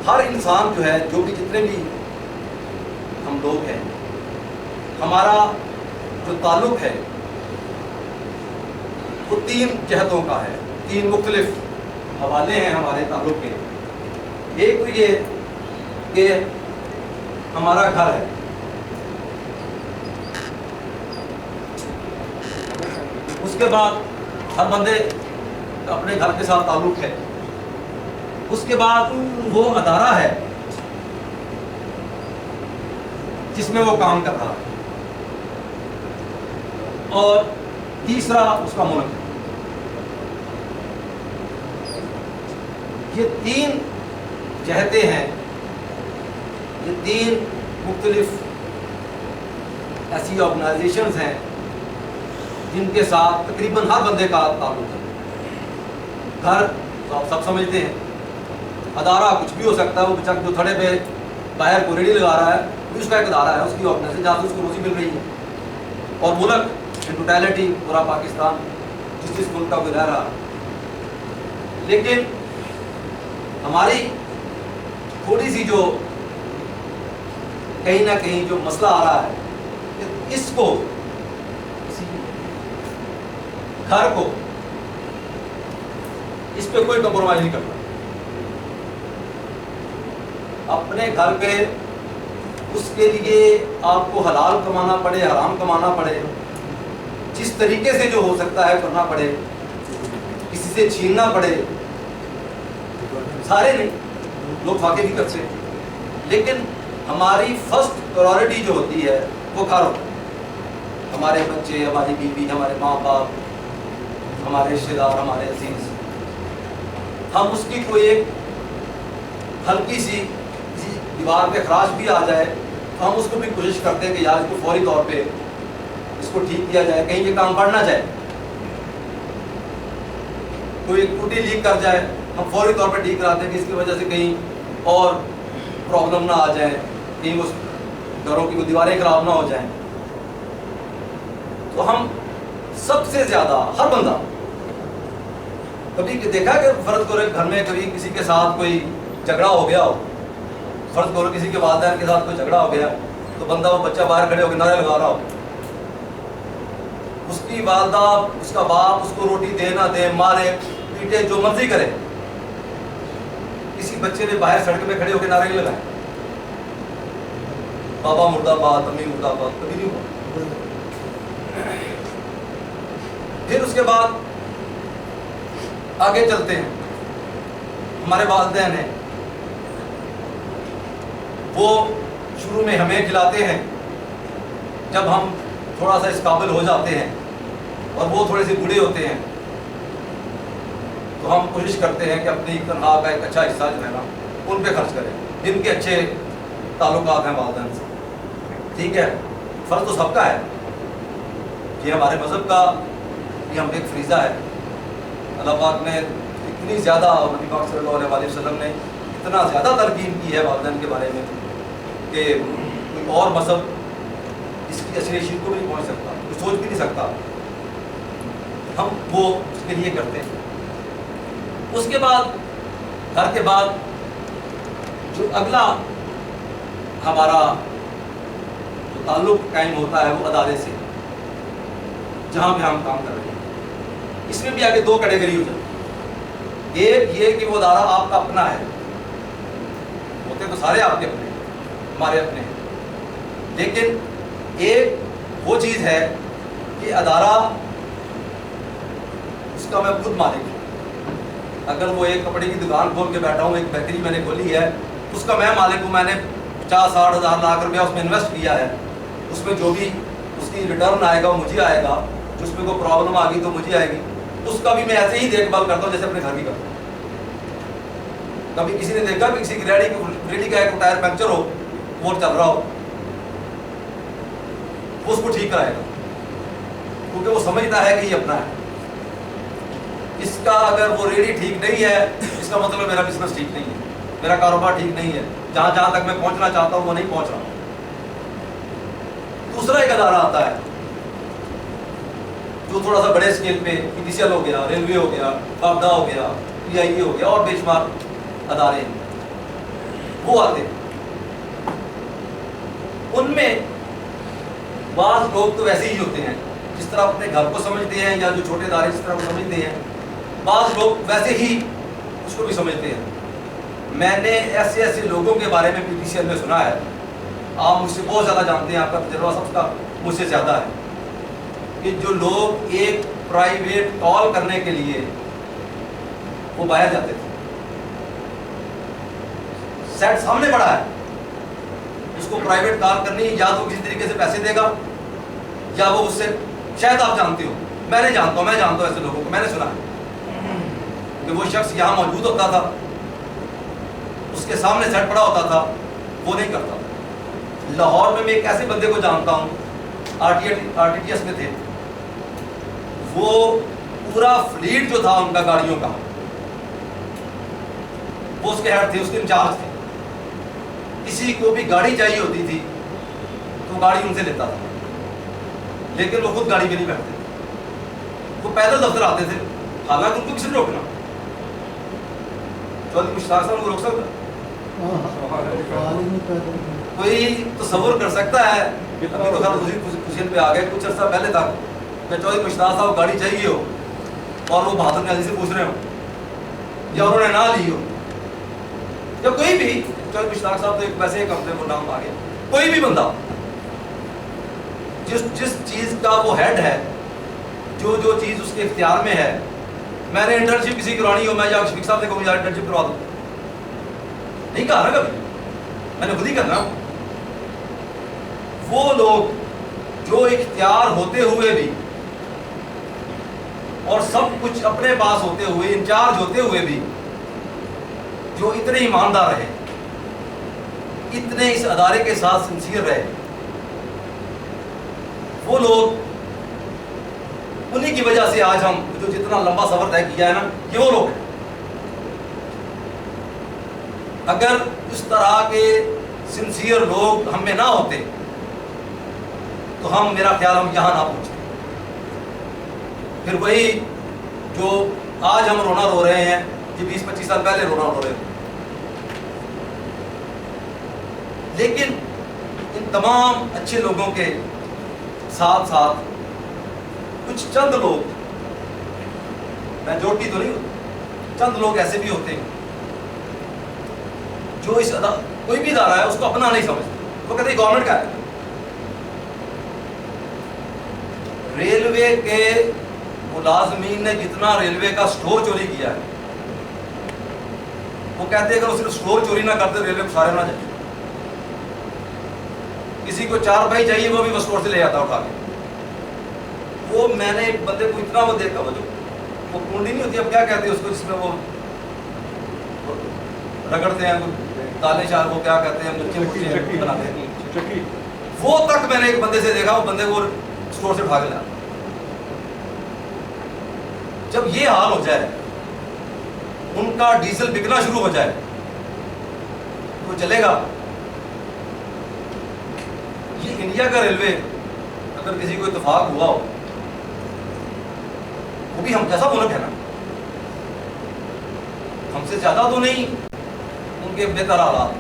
ہر انسان جو ہے، جو بھی جتنے بھی ہم لوگ ہیں، ہمارا جو تعلق ہے وہ 3 جہتوں کا ہے، 3 مختلف حوالے ہیں ہمارے تعلق کے۔ ایک تو یہ کہ ہمارا گھر ہے، اس کے بعد ہر بندے اپنے گھر کے ساتھ تعلق ہے، اس کے بعد وہ ادارہ ہے جس میں وہ کام کر رہا ہے، اور تیسرا اس کا ملک ہے۔ یہ 3 جہتیں ہیں، یہ 3 مختلف ایسی آرگنائزیشنز ہیں جن کے ساتھ تقریباً ہر بندے کا تعلق ہے۔ گھر تو آپ سب سمجھتے ہیں، ادارہ کچھ بھی ہو سکتا ہے، وہ بچہ جو تھڑے پہ باہر کو ریڑھی لگا رہا ہے وہ اس کا ایک ادارہ ہے، اس کی آرگنائزیشن جہاں سے اس کو روزی مل رہی ہے۔ اور ملک ان ٹوٹیلٹی پورا پاکستان، جس ملک کا کوئی رہ رہا۔ لیکن ہماری تھوڑی سی جو کہیں نہ کہیں جو مسئلہ آ رہا ہے کہ اس کو، گھر کو، اس پہ کوئی کمپرومائز نہیں کرتا۔ اپنے گھر پہ اس کے لیے آپ کو حلال کمانا پڑے، حرام کمانا پڑے، جس طریقے سے جو ہو سکتا ہے کرنا پڑے، کسی سے چھیننا پڑے، سارے نہیں لوگ واقع بھی کرتے ہیں، لیکن ہماری فرسٹ پرائورٹی جو ہوتی ہے وہ گھر ہوتا ہے۔ ہمارے بچے، ہماری بیوی، ہمارے ماں باپ، ہمارے رشتے دار، ہمارے عزیز، ہم اس کی کوئی ایک ہلکی سی کسی دیوار پہ خراش بھی آ جائے تو ہم اس کو بھی کوشش کرتے ہیں کہ یار اس کو فوری طور پہ اس کو ٹھیک کیا جائے، کہیں یہ کام بڑھ نہ جائے۔ کوئی ٹوٹی لیک کر جائے، ہم فوری طور پہ ٹھیک کراتے ہیں کہ اس کی وجہ سے کہیں اور پرابلم نہ آ جائیں، کہیں اس گھروں کی دیواریں خراب نہ ہو جائیں۔ تو ہم سب سے زیادہ، ہر بندہ کبھی دیکھا کہ فرض کرو گھر میں کبھی کسی کے ساتھ کوئی جھگڑا ہو گیا ہو، فرض کرو کسی کے والدین کے ساتھ کوئی جھگڑا ہو گیا تو بندہ، وہ بچہ باہر کھڑے ہو کے نعرے لگا رہا ہو، اس کی والدہ، اس کا باپ اس کو روٹی دے نہ دے، مارے پیٹے، جو مرضی کرے، کسی بچے نے باہر سڑک پہ کھڑے ہو کے نعرے نہیں لگائے بابا مرد آباد، امی مرد آباد، کبھی نہیں ہوا۔ پھر اس کے بعد آگے چلتے ہیں، ہمارے والدین ہیں، وہ شروع میں ہمیں کھلاتے ہیں، جب ہم تھوڑا سا اس قابل ہو جاتے ہیں اور وہ تھوڑے سے بوڑھے ہوتے ہیں تو ہم کوشش کرتے ہیں کہ اپنی تنخواہ کا ایک اچھا حصہ جو ہے نا ان پہ خرچ کریں، جن کے اچھے تعلقات ہیں والدین سے۔ ٹھیک ہے، فرض تو سب کا ہے، یہ ہمارے مذہب کا یہ ہم ایک فریضہ ہے۔ اللہ پاک نے اتنی زیادہ، اور نبی پاک صلی اللہ علیہ وسلم نے اتنا زیادہ تلقین کی ہے والدین کے بارے میں کہ کوئی اور مذہب اس کی اصلی شرک کو بھی نہیں پہنچ سکتا، کوئی سوچ بھی نہیں سکتا۔ ہم وہ اس کے لیے کرتے ہیں۔ اس کے بعد، گھر کے بعد جو اگلا ہمارا جو تعلق قائم ہوتا ہے وہ ادارے سے، جہاں پہ ہم کام کر رہے ہیں۔ اس میں بھی آگے 2 کیٹیگری ہو جاتی ہے۔ ایک یہ کہ وہ ادارہ آپ کا اپنا ہے، ہوتے تو سارے آپ کے اپنے، ہمارے اپنے ہیں، لیکن ایک وہ چیز ہے کہ ادارہ اس کا میں خود مالک ہوں۔ اگر وہ ایک کپڑے کی دکان کھول کے بیٹھا ہوں، ایک بیکری میں نے کھولی ہے، اس کا میں مالک ہوں، میں نے 50-60 ہزار لاکھ روپیہ اس میں انویسٹ کیا ہے، اس میں جو بھی اس کی ریٹرن آئے گا وہ مجھے آئے گا، اس میں کوئی پرابلم آ گئی تو مجھے آئے گی، اس کا بھی میں ایسے ہی دیکھ بھال کرتا ہوں جیسے اپنے گھر کی کرتا ہوں۔ کبھی کسی نے دیکھا کہ کسی کی ریڈی کا ایک ٹائر پنکچر ہو، وہ چل رہا ہو، وہ اس کو ٹھیک کرائے گا، کیونکہ وہ سمجھتا ہے کہ یہ اپنا ہے۔ اس کا اگر وہ ریڈی ٹھیک نہیں ہے، اس کا مطلب میرا بزنس ٹھیک نہیں ہے، میرا کاروبار ٹھیک نہیں ہے، جہاں جہاں تک میں پہنچنا چاہتا ہوں وہ نہیں پہنچ رہا۔ دوسرا ایک ادارہ آتا ہے جو تھوڑا سا بڑے اسکیل پہ، PTCL ہو گیا، ریلوے ہو گیا، فاپڈا ہو گیا، PIE ہو گیا، اور بے شمار ادارے ہیں۔ وہ آتے ہیں. ان میں بعض لوگ تو ویسے ہی ہوتے ہیں جس طرح اپنے گھر کو سمجھتے ہیں یا جو چھوٹے ادارے جس طرح کو سمجھتے ہیں, بعض لوگ ویسے ہی اس کو بھی سمجھتے ہیں. میں نے ایسے ایسے لوگوں کے بارے میں PTCL میں سنا ہے, آپ مجھ سے بہت زیادہ جانتے ہیں, آپ کا تجربہ سب کا مجھ سے زیادہ ہے, کہ جو لوگ ایک پرائیویٹ کال کرنے کے لیے وہ باہر جاتے تھے, سیٹ سامنے پڑا ہے, اس کو پرائیویٹ کال کرنی, یا تو کسی طریقے سے پیسے دے گا یا وہ اس سے, شاید آپ جانتے ہو, میں نہیں جانتا ہوں, میں جانتا ہوں ایسے لوگوں کو, میں نے سنا ہے کہ وہ شخص یہاں موجود ہوتا تھا, اس کے سامنے سیٹ پڑا ہوتا تھا, وہ نہیں کرتا. لاہور میں ایک ایسے بندے کو جانتا ہوں, RTTS میں تھے, وہ پورا فلیٹ جو تھا ان کا گاڑیوں کا, وہ اس کے ہیڈ تھے, اس کے انچارج تھے. کسی کو بھی گاڑی چاہیے ہوتی تھی تو گاڑی ان سے لیتا تھا, لیکن وہ خود گاڑی پہ نہیں بیٹھتے تھے, وہ پیدل دفتر آتے تھے, حالانکہ ان کو کسی نے روکنا. چودھری مشتاق صاحب کو روک سکتا؟ کوئی تصور کر سکتا ہے؟ ابھی تو خیر دوسری پوزیشن پہ آ گئے, کچھ عرصہ پہلے تک کہ چودھری مشتاق صاحب گاڑی چاہیے ہو اور وہ بہادر نیازی سے پوچھ رہے ہو, یا انہوں نے نہ لی ہو, یا کوئی بھی, چودھری مشتاق صاحب تو ایک ویسے ایک اپنے کو نام آ گیا, کوئی بھی بندہ جس چیز کا وہ ہیڈ ہے, جو چیز اس کے اختیار میں ہے. میں نے انٹرنشپ کسی کرانی ہو, میں یا شفیق صاحب سے کہوں یار انٹرنشپ کروا دوں, نہیں کہا نا کبھی, میں نے خود ہی کرنا. وہ لوگ جو اختیار ہوتے ہوئے بھی اور سب کچھ اپنے پاس ہوتے ہوئے, انچارج ہوتے ہوئے بھی, جو اتنے ایماندار رہے, اتنے اس ادارے کے ساتھ سنسیئر رہے, وہ لوگ, انہی کی وجہ سے آج ہم جو جتنا لمبا سفر طے کیا ہے نا, یہ وہ لوگ ہیں. اگر اس طرح کے سنسیئر لوگ ہم میں نہ ہوتے تو ہم, میرا خیال, ہم یہاں نہ پہنچتے. پھر وہی جو آج ہم رونا رو رہے ہیں, یہ 20-25 سال پہلے رونا رو رہے تھے. لیکن ان تمام اچھے لوگوں کے ساتھ ساتھ کچھ چند لوگ, میں جوڑتی تو نہیں ہوں, چند لوگ ایسے بھی ہوتے ہیں جو اس کوئی بھی ادارہ ہے اس کو اپنا نہیں سمجھتے. وہ کہتے ہیں گورنمنٹ کا ہے. ریلوے کے ملازمین نے جتنا ریلوے کا سٹور چوری کیا ہے, وہ کہتے ہیں اگر وہ صرف سٹور چوری نہ کرتے ریلوے کو سارے نہ جائے. کسی کو 4 بھائی چاہیے, وہ بھی وہ سٹور سے لے آتا اٹھا کے. وہ میں نے بندے کو اتنا وہ دیکھا, وہ جو وہ کنڈی نہیں ہوتی, اب کیا کہتے ہیں اس کو, جس میں وہ رگڑتے ہیں, تالے شار, وہ کیا کہتے ہیں, بناتے ہیں, وہ تک میں نے ایک بندے سے دیکھا, وہ بندے کو سٹور سے اٹھا کے لایا. جب یہ حال ہو جائے, ان کا ڈیزل بکنا شروع ہو جائے, تو چلے گا. یہ انڈیا کا ریلوے اگر کسی کو اتفاق ہوا ہو, وہ بھی ہم جیسا ملک ہے نا, ہم سے زیادہ تو نہیں, ان کے بہتر حالات,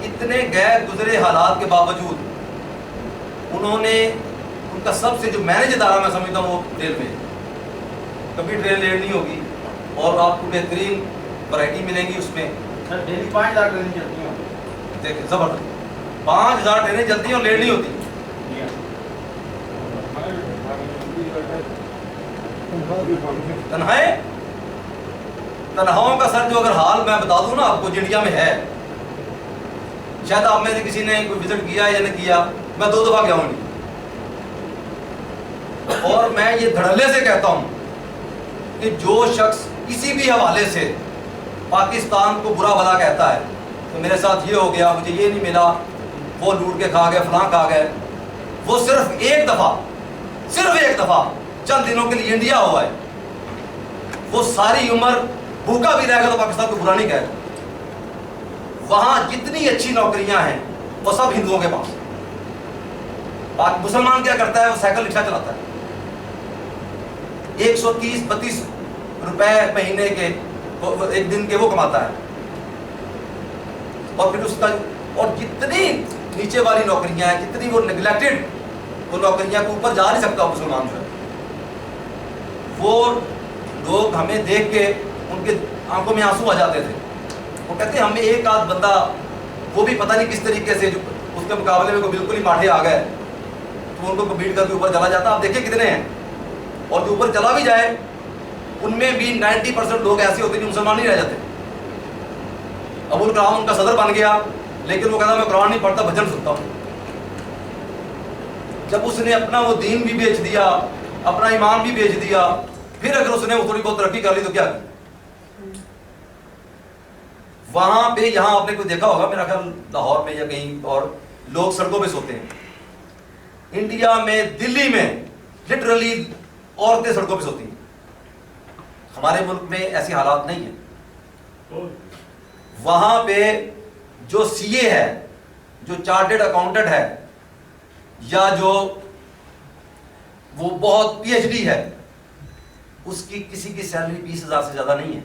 اتنے غیر گزرے حالات کے باوجود انہوں نے, ان کا سب سے جو مینج ادارہ میں سمجھتا ہوں وہ ریلوے. کبھی ٹرین لیٹ نہیں ہوگی اور آپ کو بہترین ورائٹی ملے گی اس میں. ڈیلی 5000 ٹرینیں چلتی ہیں, دیکھیں زبردست, 5000 ٹرینیں چلتی ہیں اور لیٹ نہیں ہوتی. تنہاؤں کا سر جو اگر حال میں بتا دوں نا آپ کو, جو انڈیا میں ہے, شاید آپ میں سے کسی نے کوئی وزٹ کیا یا نہ کیا, میں 2 دفعہ گیا ہوں انڈیا. اور میں یہ دھڑلے سے کہتا ہوں کہ جو شخص کسی بھی حوالے سے پاکستان کو برا بھلا کہتا ہے تو میرے ساتھ یہ ہو گیا, مجھے یہ نہیں ملا, وہ لوٹ کے کھا گئے, فلاں کھا گئے, وہ صرف ایک دفعہ چند دنوں کے لیے انڈیا ہوا ہے, وہ ساری عمر بھوکا بھی رہے گا تو پاکستان کو برا نہیں کہے گا. وہاں جتنی اچھی نوکریاں ہیں وہ سب ہندوؤں کے پاس. مسلمان کیا کرتا ہے, وہ سائیکل رکشا چلاتا ہے, 130-32 روپے مہینے کے ایک دن کے وہ کماتا ہے, اور پھر اس کا اور جتنی نیچے والی نوکریاں ہیں, جتنی وہ نگلیکٹڈ وہ نوکریاں کے اوپر جا نہیں سکتا مسلمان جو ہے. وہ لوگ ہمیں دیکھ کے ان کے آنکھوں میں آنسو آ جاتے تھے. وہ کہتے ہیں ہمیں ایک آدھ بندہ وہ بھی پتہ نہیں کس طریقے سے جو اس کے مقابلے میں کوئی بالکل ہی ماٹھے آ گئے تو ان کو کمپیٹ کر کے اوپر چلا جاتا. آپ دیکھیں کتنے ہیں, اور جو اوپر چلا بھی جائے ان میں بھی 90% لوگ ایسے ہوتے ہیں جو مسلمان نہیں رہ جاتے. ابو الکلام ان کا صدر بن گیا, لیکن وہ کہتا میں قرآن نہیں پڑھتا, بھجن سنتا ہوں. جب اس نے اپنا وہ دین بھی بیچ دیا, اپنا ایمان بھی بیچ دیا, پھر اگر اس نے وہ تھوڑی بہت ترقی کر لی تو کیا کی. وہاں پہ یہاں آپ نے کوئی دیکھا ہوگا میرا خیال لاہور میں یا کہیں اور, لوگ سڑکوں پہ سوتے ہیں. انڈیا میں دلی میں لٹرلی عورتیں سڑکوں پہ سوتی ہیں. ہمارے ملک میں ایسی حالات نہیں ہیں. وہاں پہ جو سی اے ہے, جو چارٹرڈ اکاؤنٹنٹ ہے, یا جو وہ بہت پی ایچ ڈی ہے, اس کی کسی کی سیلری 20,000 سے زیادہ نہیں ہے.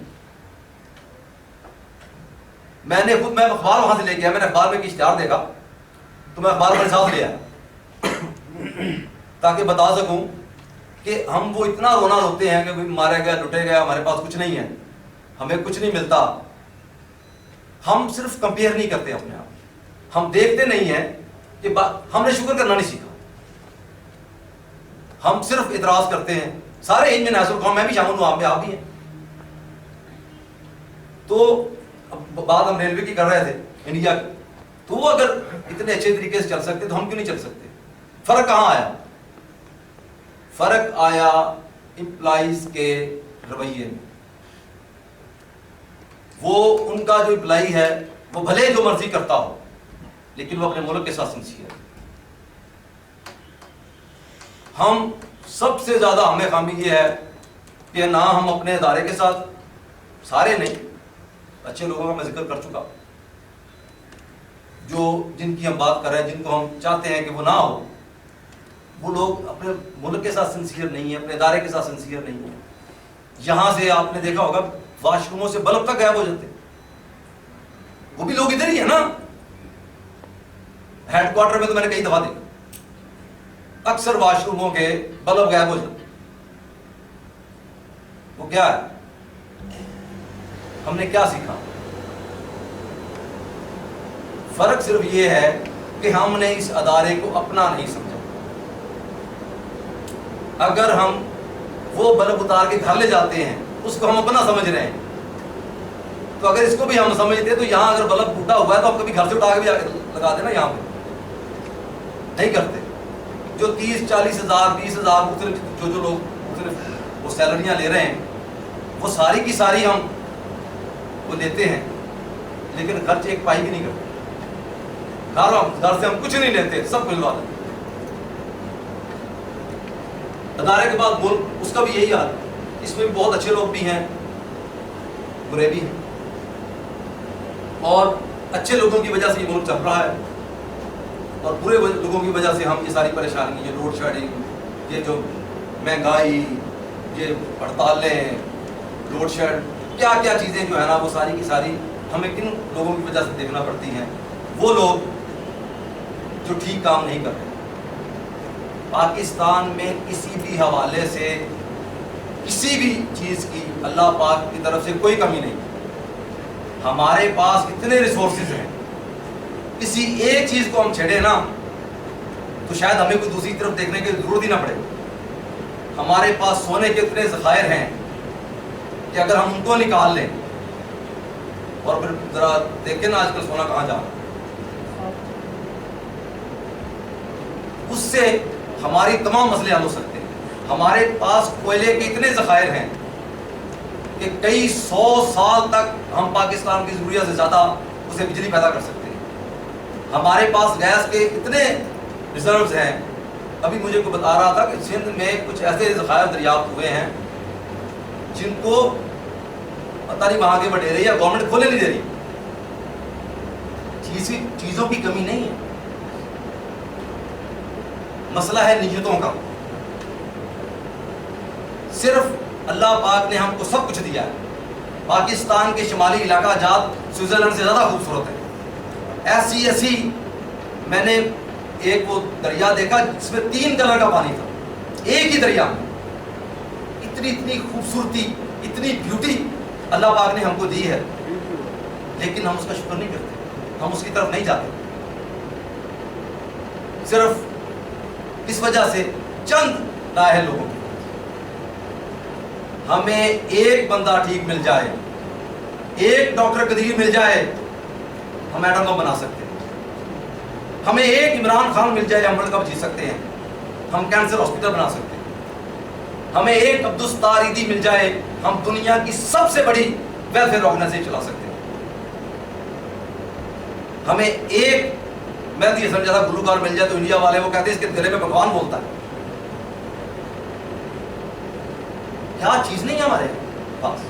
میں اخبار وہاں سے لے کے آیا, میں نے اخبار میں ایک اشتہار دیکھا تو میں اخبار اپنے ساتھ لے آیا تاکہ بتا سکوں کہ ہم وہ اتنا رونا روتے ہیں کہ مارے گئے, لٹے گئے, ہمارے پاس کچھ نہیں ہے, ہمیں کچھ نہیں ملتا. ہم صرف کمپیئر نہیں کرتے اپنے آپ, ہم دیکھتے نہیں ہیں کہ ہم نے شکر کرنا نہیں سیکھا. ہم صرف اعتراض کرتے ہیں. سارے ان میں ناصر القوم, میں بھی شامل ہوں, آپ میں آپ بھی ہیں. تو بات ہم ریلوے کی کر رہے تھے انڈیا کی, تو وہ اگر اتنے اچھے طریقے سے چل سکتے تو ہم کیوں نہیں چل سکتے. فرق کہاں آیا؟ فرق آیا امپلائیز کے رویے میں. وہ ان کا جو امپلائی ہے وہ بھلے جو مرضی کرتا ہو لیکن وہ اپنے ملک کے ساتھ سنسیئر ہے. ہم سب سے زیادہ ہمیں خامی یہ ہے کہ نہ ہم اپنے ادارے کے ساتھ, سارے نہیں, اچھے لوگوں کا میں ذکر کر چکا, جو جن کی ہم بات کر رہے ہیں, جن کو ہم چاہتے ہیں کہ وہ نہ ہو, وہ لوگ اپنے ملک کے ساتھ سنسیئر نہیں ہیں, اپنے ادارے کے ساتھ سنسیئر نہیں ہیں. یہاں سے آپ نے دیکھا ہوگا واش روموں سے بلب تک غائب ہو جاتے, وہ بھی لوگ ادھر ہی ہیں نا. ہیڈ کوارٹر میں تو میں نے کئی دفعہ دیکھا اکثر واش روموں کے بلب غائب ہو جاتے. وہ کیا ہے؟ ہم نے کیا سیکھا؟ فرق صرف یہ ہے کہ ہم نے اس ادارے کو اپنا نہیں سمجھا. اگر ہم وہ بلب اتار کے گھر لے جاتے ہیں, اس کو ہم اپنا سمجھ رہے ہیں, تو اگر اس کو بھی ہم سمجھتے تو یہاں اگر بلب ٹوٹا ہوا ہے تو ہم کبھی گھر سے اٹھا کے بھی لگا دینا, یہاں پہ نہیں کرتے. جو 30-40 ہزار 20,000 مختلف جو لوگ مختلف وہ سیلریاں لے رہے ہیں, وہ ساری کی ساری ہم وہ لیتے ہیں, لیکن خرچ ایک پائی بھی نہیں کرتے. گھر سے ہم کچھ نہیں لیتے, سب کچھ لوا دیتے. ادارے کے بعد ملک, اس کا بھی یہی حال. اس میں بہت اچھے لوگ بھی ہیں, برے بھی ہیں, اور اچھے لوگوں کی وجہ سے یہ ملک چل رہا ہے, اور برے لوگوں کی وجہ سے ہم یہ ساری پریشانی, یہ لوڈ شیڈنگ, یہ جو مہنگائی, یہ ہڑتالیں, لوڈ شیڈ, کیا کیا چیزیں جو ہے نا, وہ ساری کی ساری ہمیں کن لوگوں کی وجہ سے دیکھنا پڑتی ہیں. وہ لوگ جو ٹھیک کام نہیں کر رہے. پاکستان میں کسی بھی حوالے سے کسی بھی چیز کی اللہ پاک کی طرف سے کوئی کمی نہیں. ہمارے پاس اتنے ریسورسز ہیں, کسی ایک چیز کو ہم چھیڑے نا تو شاید ہمیں کوئی دوسری طرف دیکھنے کی ضرورت ہی نہ پڑے. ہمارے پاس سونے کے اتنے ذخائر ہیں کہ اگر ہم ان کو نکال لیں, اور پھر ذرا دیکھیں نا آج کل سونا کہاں جا رہا ہے, اس سے ہماری تمام مسئلے حل ہو سکتے ہیں. ہمارے پاس کوئلے کے اتنے ذخائر ہیں کہ کئی 100 سال تک ہم پاکستان کی ضروریات سے زیادہ اسے بجلی پیدا کر سکتے ہیں. ہمارے پاس گیس کے اتنے ریزروز ہیں. ابھی مجھے کوئی بتا رہا تھا کہ سندھ میں کچھ ایسے ذخائر دریافت ہوئے ہیں جن کو پتہ نہیں وہاں کے بٹیرے یا گورنمنٹ کھولے نہیں دے رہی. چیزوں کی کمی نہیں ہے, مسئلہ ہے نیتوں کا. صرف اللہ پاک نے ہم کو سب کچھ دیا ہے. پاکستان کے شمالی علاقہ جات سوئٹزرلینڈ سے زیادہ خوبصورت ہے. ایسی میں نے ایک وہ دریا دیکھا جس میں 3 کلر کا پانی تھا ایک ہی دریا میں. اتنی خوبصورتی، اتنی بیوٹی اللہ پاک نے ہم کو دی ہے، لیکن ہم اس کا شکر نہیں کرتے، ہم اس کی طرف نہیں جاتے. صرف اس وجہ سے چند نااہل لوگوں کی ہمیں ایک بندہ ٹھیک مل جائے، ایک ڈاکٹر قدیر مل جائے، ہم ایٹم بم بنا سکتے ہیں. ہمیں ایک عمران خان مل جائے، ہم ورلڈ کپ جیت سکتے ہیں، ہم کینسر ہاسپٹل بنا سکتے ہیں. ہمیں ایک عبدالستار ایدھی مل جائے، ہم دنیا کی سب سے بڑی ویلفیئر آرگنائزیشن چلا سکتے ہیں. ہمیں ایک، میں تو یہ سمجھا تھا گلوکار مل جائے تو انڈیا والے وہ کہتے ہیں اس کے گلے میں بھگوان بولتا ہے. کیا چیز نہیں ہے ہمارے پاس.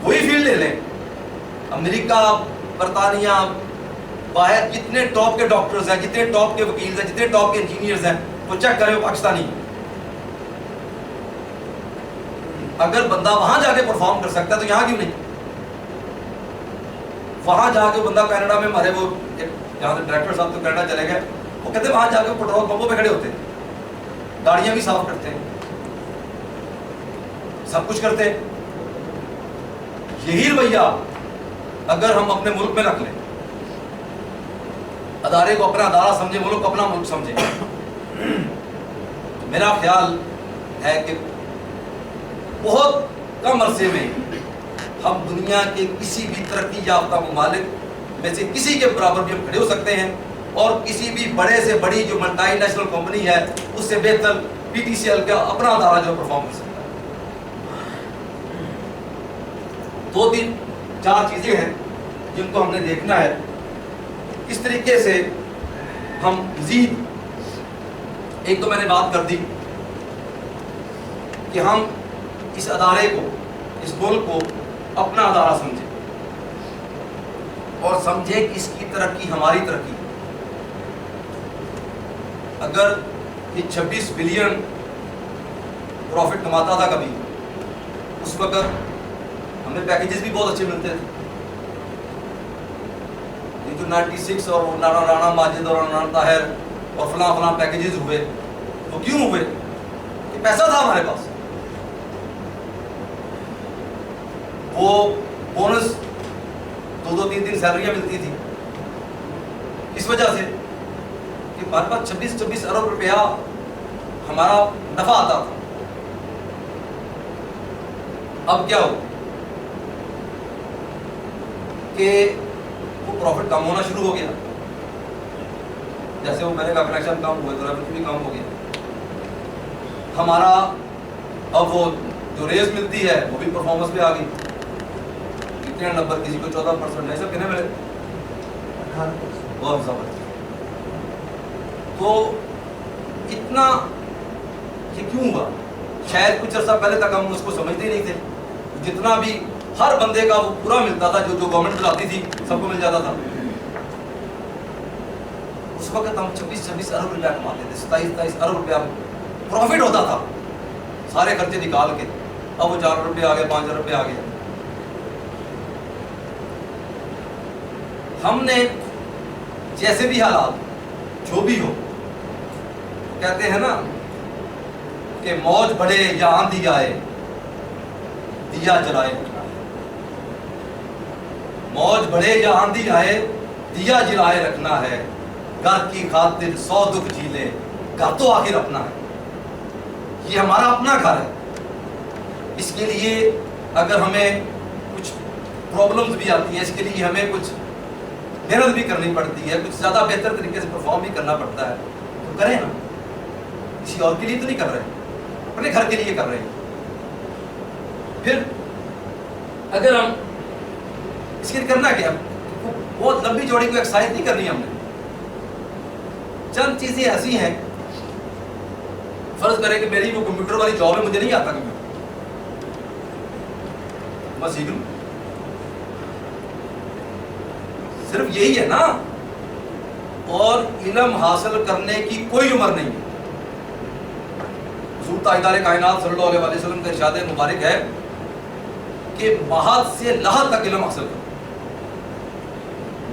کوئی فیلڈ لے لیں، امریکہ، برطانیہ، باہر جتنے ٹاپ کے ڈاکٹرز ہیں، جتنے ٹاپ کے وکیل ہیں، جتنے ٹاپ کے انجینئرز ہیں، وہ چیک کریں وہ پاکستانی ہیں. اگر بندہ وہاں جا کے پرفارم کر سکتا ہے تو یہاں کیوں نہیں؟ وہاں جا کے بندہ کینیڈا میں ہمارے وہ جہاں سے ڈائریکٹر صاحب تو کینیڈا چلے گئے، وہ کہتے ہیں وہاں جا کے پیٹرول پمپوں پہ کھڑے ہوتے ہیں، گاڑیاں بھی صاف کرتے ہیں، سب کچھ کرتے ہیں. یہی رویہ اگر ہم اپنے ملک میں رکھ لیں، ادارے کو اپنا ادارہ سمجھے، ملک کو اپنا ملک سمجھے، تو میرا خیال ہے کہ بہت کم عرصے میں ہم دنیا کے کسی بھی ترقی یافتہ ممالک میں سے کسی کے برابر بھی ہم کھڑے ہو سکتے ہیں، اور کسی بھی بڑے سے بڑی جو ملٹی نیشنل کمپنی ہے اس سے بہتر PTCL کا اپنا ادارہ جو پرفارم کر سکتا ہے. 2-3-4 چیزیں ہیں جن کو ہم نے دیکھنا ہے. اس طریقے سے ہم مزید، ایک تو میں نے بات کر دی کہ ہم اس ادارے کو، اس ملک کو اپنا ادارہ سمجھیں، اور سمجھیں کہ اس کی ترقی ہماری ترقی. اگر یہ 26 بلین پروفٹ کماتا تھا کبھی، اس وقت ہمیں پیکیجز بھی بہت اچھے ملتے تھے. یہ جو 96 اور رانا ماجد اور رانا طاہر اور فلاں پیکیجز ہوئے، وہ کیوں ہوئے؟ کہ پیسہ تھا ہمارے پاس. وہ بونس 2-3 سیلریاں ملتی تھی اس وجہ سے کہ ہمارے پاس 26 ارب روپیہ ہمارا نفع آتا تھا. اب کیا ہو کہ وہ پروفٹ کم ہونا شروع ہو گیا، جیسے وہ میں نے کہا کنیکشن کم ہوئے تو ریونیو بھی کم ہو گیا. ہمارا اب وہ جو ریز ملتی ہے وہ بھی پرفارمنس پہ آ گئی. کتنے نمبر، کسی کو 14% ہے، سب کتنے ملے؟ 18%. تو اتنا یہ کیوں ہوا؟ شاید کچھ عرصہ پہلے تک ہم اس کو سمجھتے ہی نہیں تھے. جتنا بھی ہر بندے کا وہ پورا ملتا تھا، جو گورنمنٹ چلاتی تھی سب کو مل جاتا تھا. اس وقت ہم 26 ارب روپیہ کماتے تھے، 27 ارب روپیہ پروفٹ ہوتا تھا سارے خرچے نکال کے. اب وہ 4 ارب روپیہ آ گئے، 5 ارب روپیہ آ گیا. ہم نے جیسے بھی حالات جو بھی ہو، کہتے ہیں نا کہ موج بڑھے یا آندھی آئے، دیا جلائے رکھنا ہے. موج بڑھے یا آندھی آئے، دیا جلائے رکھنا ہے. گھر کی خاطر 100 دکھ جھیلے، گھر تو آخر اپنا ہے. یہ ہمارا اپنا گھر ہے. اس کے لیے اگر ہمیں کچھ پرابلمز بھی آتی ہیں، اس کے لیے ہمیں کچھ محنت بھی کرنی پڑتی ہے، کچھ زیادہ بہتر طریقے سے پرفارم بھی کرنا پڑتا ہے، تو کریں نا. کسی اور کے لیے تو نہیں کر رہے، اپنے گھر کے لیے کر رہے ہیں. پھر اگر ہم اس کے لیے کرنا کیا، بہت لمبی چوڑی کو ایکسرسائز نہیں کرنی ہم نے. چند چیزیں ایسی ہیں، فرض کریں کہ میری وہ کمپیوٹر والی جاب ہے، مجھے نہیں آتا کمپیوٹر، میں سیکھ لوں. صرف یہی ہے نا. اور علم حاصل کرنے کی کوئی عمر نہیں ہے. حضور تاجدار کائنات صلی اللہ علیہ وسلم کا ارشاد مبارک ہے کہ مہد سے لحد تک علم حاصل کرو.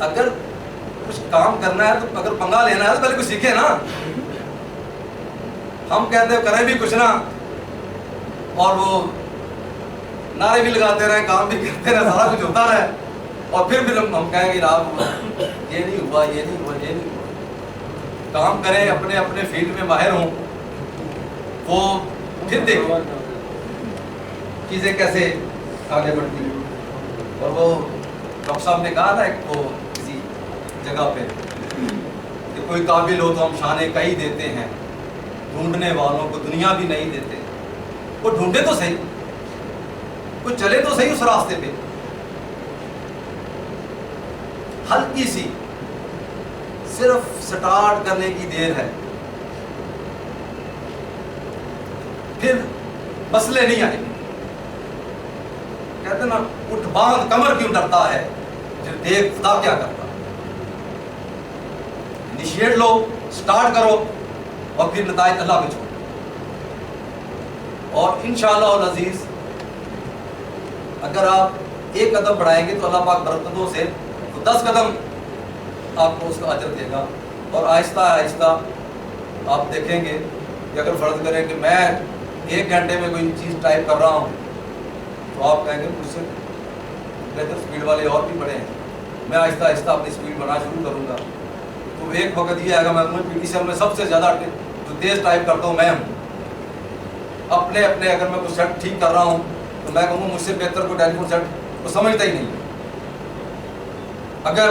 اگر کچھ کام کرنا ہے تو اگر پنگا لینا ہے تو پہلے کچھ سیکھے نا. ہم کہتے ہیں کریں بھی کچھ نہ اور وہ نعرے بھی لگاتے رہے, کام بھی کرتے رہے, سارا کچھ ہوتا رہے, اور پھر ہم کہیں گے آپ یہ نہیں ہوا, یہ نہیں ہوا, یہ نہیں ہوا. کام کریں, اپنے اپنے فیلڈ میں ماہر ہوں, وہ پھر دیکھیں چیزیں کیسے آگے بڑھتی ہیں. اور وہ ڈاکٹر صاحب نے کہا نا ایک وہ کسی جگہ پہ کہ کوئی قابل ہو تو ہم شانے کئی دیتے ہیں, ڈھونڈنے والوں کو دنیا بھی نہیں دیتے. وہ ڈھونڈے تو صحیح, وہ چلے تو صحیح اس راستے پہ. ہلکی سی صرف سٹارٹ کرنے کی دیر ہے, پھر مسئلے نہیں آئیں گے. کہتے ہیں نا اٹھ باندھ کمر کیوں ڈرتا ہے, پھر دیکھ خدا کیا کرتا. انیشیٹ لو, سٹارٹ کرو, اور پھر نتائج اللہ پہ چھوڑو. اور انشاءاللہ العزیز اگر آپ ایک قدم بڑھائیں گے تو اللہ پاک برکتوں سے 10 قدم آپ کو اس کا اجر دے گا. اور آہستہ آہستہ آپ دیکھیں گے کہ اگر فرض کریں کہ میں 1 گھنٹے میں کوئی چیز ٹائپ کر رہا ہوں تو آپ کہیں گے مجھ سے بہتر سپیڈ والے اور بھی بڑے ہیں, میں آہستہ آہستہ اپنی سپیڈ بڑھانا شروع کروں گا. تو ایک وقت یہ آئے گا میں پی ٹی سی میں سب سے زیادہ جو تیز ٹائپ کرتا ہوں میں ہوں. اپنے اگر میں کوئی سیٹ ٹھیک کر رہا ہوں تو میں کہوں مجھ سے بہتر کوئی ٹیلی فون سیٹ وہ سمجھتا ہی نہیں. اگر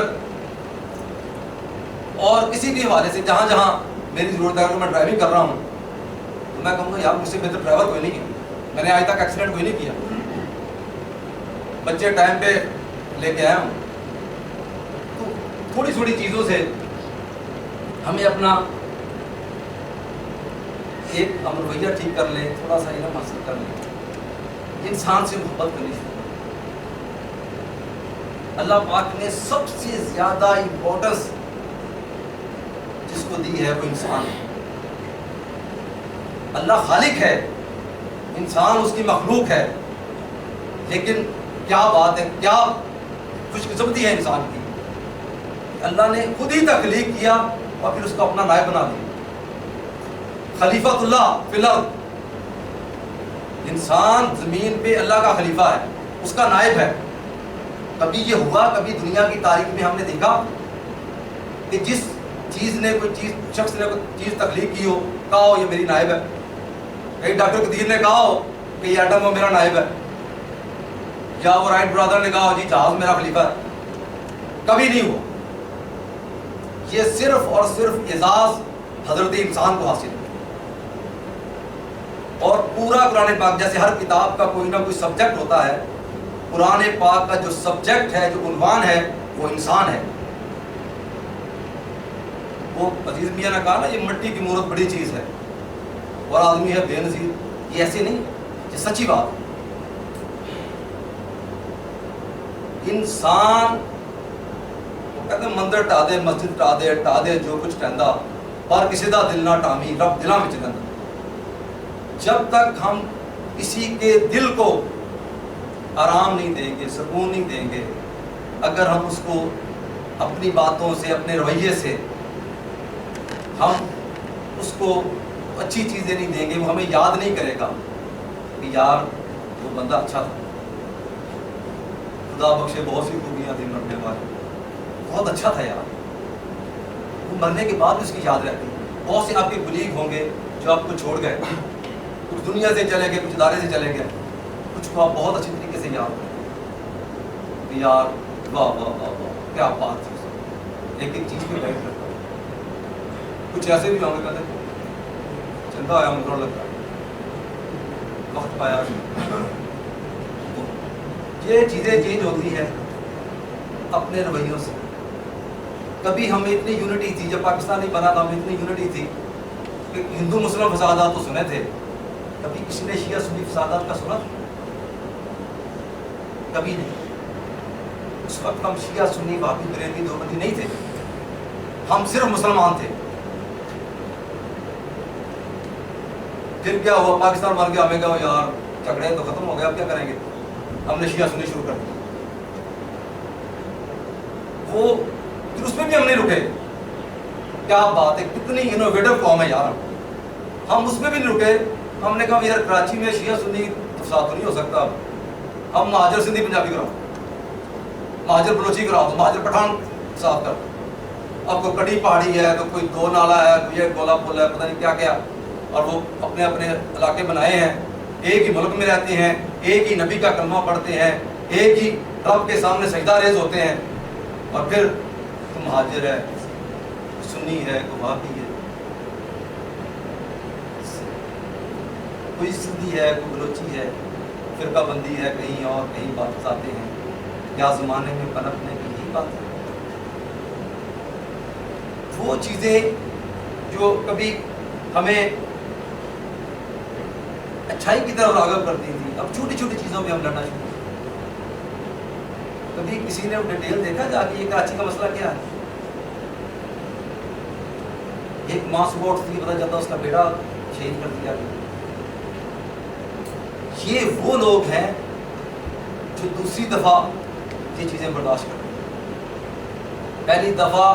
اور کسی بھی حوالے سے جہاں جہاں میری ضرورت ہے, اگر میں ڈرائیونگ کر رہا ہوں تو میں کہوں گا یار مجھ سے بہتر ڈرائیور کوئی نہیں ہے, میں نے آج تک ایکسیڈنٹ کوئی نہیں کیا, بچے ٹائم پہ لے کے آیا ہوں. تو تھوڑی تھوڑی چیزوں سے ہمیں اپنا ایک رویہ ٹھیک کر لیں, تھوڑا سا علم حاصل کر لیں, انسان سے محبت کرنی شروع. اللہ پاک نے سب سے زیادہ امپورٹنس جس کو دی ہے وہ انسان ہے. اللہ خالق ہے, انسان اس کی مخلوق ہے, لیکن کیا بات ہے, کیا خوش قسمتی ہے انسان کی, اللہ نے خود ہی تخلیق کیا اور پھر اس کو اپنا نائب بنا دیا. خلیفۃ اللہ فی الارض, انسان زمین پہ اللہ کا خلیفہ ہے, اس کا نائب ہے. کبھی یہ ہوا, کبھی دنیا کی تاریخ میں ہم نے دیکھا کہ جس چیز نے کوئی چیز, شخص نے کوئی چیز تخلیق کی ہو, کہا ہو یہ میری نائب ہے. کہیں ڈاکٹر قدیر نے کہا ہو کہ یہ ایٹم وہ میرا نائب ہے, یا وہ رائٹ برادر نے کہا ہو جی جہاز میرا خلیفہ ہے. کبھی نہیں ہوا. یہ صرف اور صرف اعزاز حضرت انسان کو حاصل ہے. اور پورا قرآن پاک, جیسے ہر کتاب کا کوئی نہ کوئی سبجیکٹ ہوتا ہے, قرآن پاک کا جو سبجیکٹ ہے, جو عنوان ہے, وہ انسان ہے. وہ عزیز میاں نے کہا نا یہ مٹی کی مورت بڑی چیز ہے اور آدمی ہے بے نظیر. یہ ایسے نہیں, یہ سچی بات. انسان کہتے ہیں مندر ٹا دے, مسجد ٹا دے جو کچھ ٹہندا, پر کسی دا دل نہ ٹامی, رب دلاں وچ رہندا. جب تک ہم کسی کے دل کو آرام نہیں دیں گے, سکون نہیں دیں گے, اگر ہم اس کو اپنی باتوں سے, اپنے رویے سے ہم اس کو اچھی چیزیں نہیں دیں گے, وہ ہمیں یاد نہیں کرے گا کہ یار وہ بندہ اچھا تھا, خدا بخشے بہت سی خوبیاں تھیں مرنے والے, بہت اچھا تھا یار. وہ مرنے کے بعد اس کی یاد رہتی ہے. بہت سے آپ کے کلیگ ہوں گے جو آپ کو چھوڑ گئے, کچھ دنیا سے چلے گئے, کچھ ادارے سے چلے گئے, کچھ کو آپ بہت اچھی طریقے سے یاد کریں یار واہ واہ واہ واہ کیا بات تھی. ایک ایک چیز پہ بیٹھ کرتا. کچھ ایسے بھی ہوں گے کہتے چلتا آیا مجھے لگتا وقت پایا. یہ چیزیں چینج ہوتی ہیں اپنے رویوں سے. کبھی ہمیں اتنی یونٹی تھی, جب پاکستان نہیں بنا تھا ہمیں اتنی یونٹی تھی کہ ہندو مسلم فسادات تو سنے تھے, کبھی کسی نے شیعہ سنی فسادات کا سنا؟ کبھی نہیں. اس وقت ہم شیعہ سنی وہابی بریلوی دیوبندی نہیں تھے, ہم صرف مسلمان تھے. پھر کیا ہوا, پاکستان بن گیا, ہمیں کہا یار جھگڑے تو ختم ہو گئے, اب کیا کریں گے, ہم نے شیعہ سنی شروع کر دی. وہ پھر اس میں بھی ہم نہیں رکے. کیا بات ہے, کتنی انوویٹو قوم ہے یار. ہم اس میں بھی نہیں رکے. ہم نے کہا یار کراچی میں شیعہ سنی فساد تو نہیں ہو سکتا, ہم مہاجر سندھی پنجابی کراؤ, مہاجر بلوچی کراؤ, مہاجر پٹھان فساد کر. اب کوئی کٹی پہاڑی ہے تو کوئی دو نالا ہے, کوئی ایک گولا پل ہے, پتہ نہیں کیا کیا, اور وہ اپنے اپنے علاقے بنائے ہیں, ایک ہی ملک میں رہتے ہیں, ایک ہی نبی کا کلمہ پڑھتے ہیں, ایک ہی رب کے سامنے سجدہ ریز ہوتے ہیں, اور پھر تو مہاجر ہے, سنی ہے, کوئی وہابی ہے, کوئی سندھی ہے, کوئی بلوچی ہے, فرقہ بندی ہے, کہیں اور کہیں بات آتے ہیں. کیا زمانے میں پنپنے کی یہی بات ہے. وہ چیزیں جو کبھی ہمیں اچھائی کی طرف راغب کرتی تھی, اب چھوٹی چھوٹی چیزوں پہ ہم لڑنا شروع. کبھی کسی نے ڈیٹیل دیکھا جا کے یہ کراچی کا مسئلہ کیا ہے؟ ایک ماں سپورٹ تھی, پتہ چلتا اس کا بیٹا شہید کر دیا گیا. یہ وہ لوگ ہیں جو دوسری دفعہ یہ چیزیں برداشت کرتے ہیں. پہلی دفعہ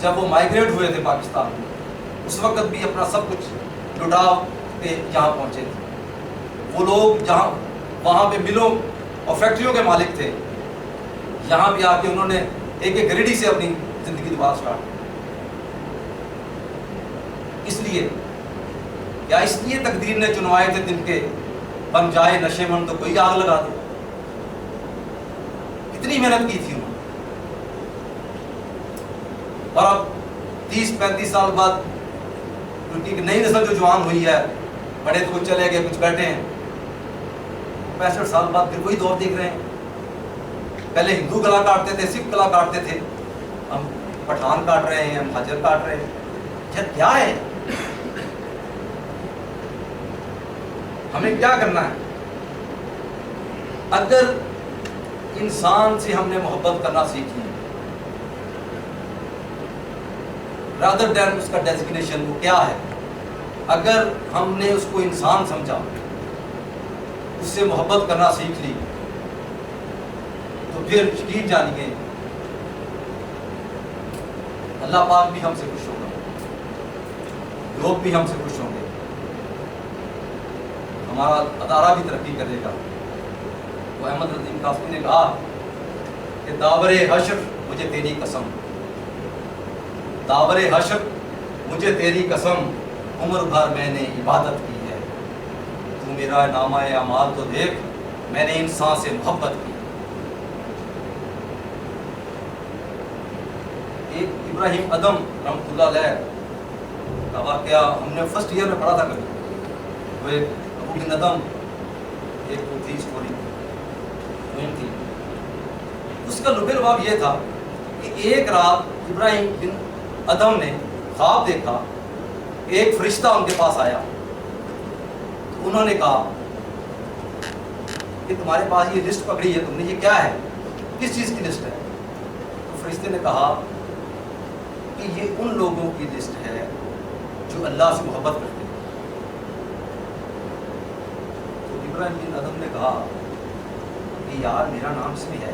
جب وہ مائیگریٹ ہوئے تھے پاکستان میں, اس وقت بھی اپنا سب کچھ لٹا کے یہاں پہنچے تھے. وہ لوگ جہاں وہاں پہ ملوں اور فیکٹریوں کے مالک تھے, یہاں بھی آ کے انہوں نے ایک ایک گریڈی سے اپنی زندگی دوبارہ اسٹارٹ کی. اس لیے یا اس لیے تقدیر نے چنوائے تھے دن کے, بن جائے نشے من تو کوئی آگ لگا دے. کتنی محنت کی تھی انہوں نے. اور اب 30-35 سال بعد ان کی نئی نسل جو جوان ہوئی ہے, بڑے تو کچھ چلے گئے, کچھ بیٹھے ہیں, 65 سال بعد پھر وہی دور دیکھ رہے ہیں. پہلے ہندو گلا کاٹتے تھے, سکھ گلا کاٹتے تھے, ہم پٹھان کاٹ رہے ہیں, ہم مہاجر کاٹ رہے ہیں. کیا ہے, ہمیں کیا کرنا ہے؟ اگر انسان سے ہم نے محبت کرنا سیکھ لی, رادر دین اس کا ڈیزگنیشن وہ کیا ہے, اگر ہم نے اس کو انسان سمجھا, اس سے محبت کرنا سیکھ لی, تو پھر یقین جانیے اللہ پاک بھی ہم سے خوش ہوگا, لوگ بھی ہم سے خوش ہوں گے, ہمارا ادارہ بھی ترقی کرے گا. وہ احمد ندیم قاسمی نے کہا کہ داور حشر مجھے تیری قسم, داور حشر مجھے تیری قسم, عمر بھر میں نے عبادت کی ہے, تو میرا نامہ اعمال تو دیکھ, میں نے انسان سے محبت کی. ایک ابراہیم ادم رحمۃ اللہ علیہ کا واقعہ ہم نے فرسٹ ایئر میں پڑھا تھا کبھی. وہ ایک ابو بن ادم, ایک وہ تھی اسٹوری مہم تھی. اس کا لب لباب یہ تھا کہ ایک رات ابراہیم بن ادم نے خواب دیکھا, ایک فرشتہ ان کے پاس آیا. تو انہوں نے کہا کہ تمہارے پاس یہ لسٹ پکڑی ہے, تم نے یہ کیا ہے, کس چیز کی لسٹ ہے؟ تو فرشتے نے کہا کہ یہ ان لوگوں کی لسٹ ہے جو اللہ سے محبت کرتے ہیں. تو ابراہیم بن ادم نے کہا کہ یار میرا نام اس میں ہے.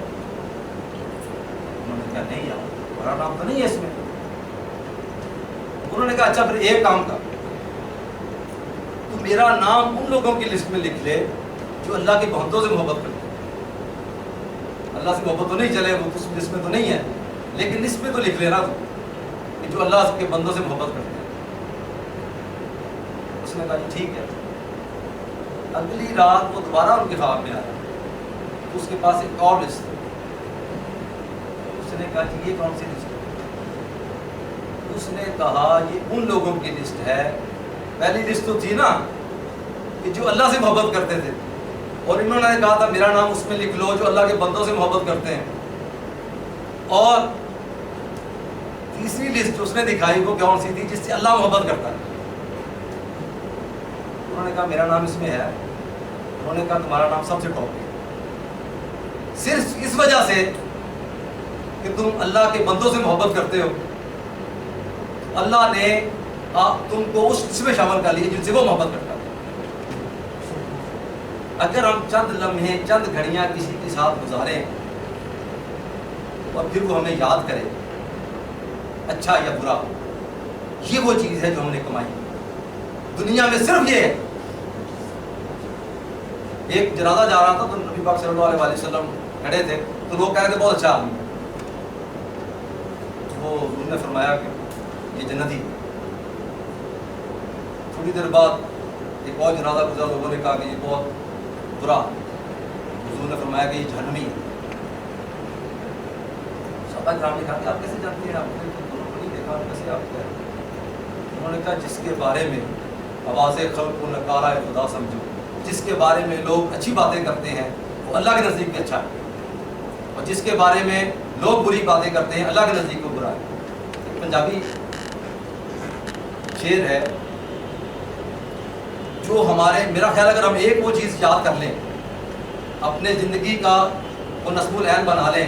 انہوں نے کہا نہیں یار, تمہارا نام تو نہیں ہے اس میں. انہوں نے کہا اچھا پھر ایک کام کر, تو میرا نام ان لوگوں کی لسٹ میں لکھ لے جو اللہ کے بندوں سے محبت کرتے ہیں. اللہ سے محبت تو نہیں چلے, وہ اس لسٹ میں تو نہیں ہے, لیکن اس میں تو لکھ لینا تو کہ جو اللہ کے بندوں سے محبت کرتے ہیں. اس نے کہا جی ٹھیک ہے. اگلی رات وہ دوبارہ ان کے خواب میں آیا, تو اس کے پاس ایک اور لسٹ تھی. اس نے کہا کہ یہ کون سی لسٹ ہے؟ اس نے کہا یہ ان لوگوں کی لسٹ ہے. پہلی لسٹ تو تھی نا کہ جو اللہ سے محبت کرتے تھے, اور انہوں نے کہا تھا میرا نام اس میں لکھ لو جو اللہ کے بندوں سے محبت کرتے ہیں. اور تیسری لسٹ جو اس نے دکھائی وہ کون سی تھی؟ جس سے اللہ محبت کرتا ہے. انہوں نے کہا میرا نام اس میں ہے. انہوں نے کہا تمہارا نام سب سے ٹاپ ہے, صرف اس وجہ سے کہ تم اللہ کے بندوں سے محبت کرتے ہو, اللہ نے تم کو اس لسٹ میں شامل کر لیا جن سے وہ محبت کرتا ہے. اگر ہم چند لمحے, چند گھڑیاں کسی کے ساتھ گزاریں اور پھر وہ ہمیں یاد کرے اچھا یا برا، یہ وہ چیز ہے جو ہم نے کمائی دنیا میں، صرف یہ ہے۔ ایک جنازہ جا رہا تھا تو نبی پاک صلی اللہ علیہ وسلم کھڑے تھے، تو لوگ کہہ رہے تھے بہت اچھا آدمی، وہ انہوں نے فرمایا کہ یہ جنتی۔ تھوڑی دیر بعد ایک اور جنازہ گزرا، لوگوں نے کہا کہ یہ بہت برا، حضور نے فرمایا کہ یہ جہنمی ہے۔ صحابہ کرام نے کہا کہ آپ کیسے جانتے ہیں، آپ نے تو دونوں کو نہیں دیکھا، کیسے آپ کہہ رہے ہیں؟ انہوں نے کہا جس کے بارے میں آواز خلق کو نکارہ خدا سمجھو، جس کے بارے میں لوگ اچھی باتیں کرتے ہیں وہ اللہ کے نزدیک بھی اچھا ہے، اور جس کے بارے میں لوگ بری باتیں کرتے ہیں اللہ کے نزدیک وہ برا ہے۔ پنجابی شعر ہے جو ہمارے، میرا خیال اگر ہم ایک وہ چیز یاد کر لیں، اپنے زندگی کا وہ نصب العین بنا لیں،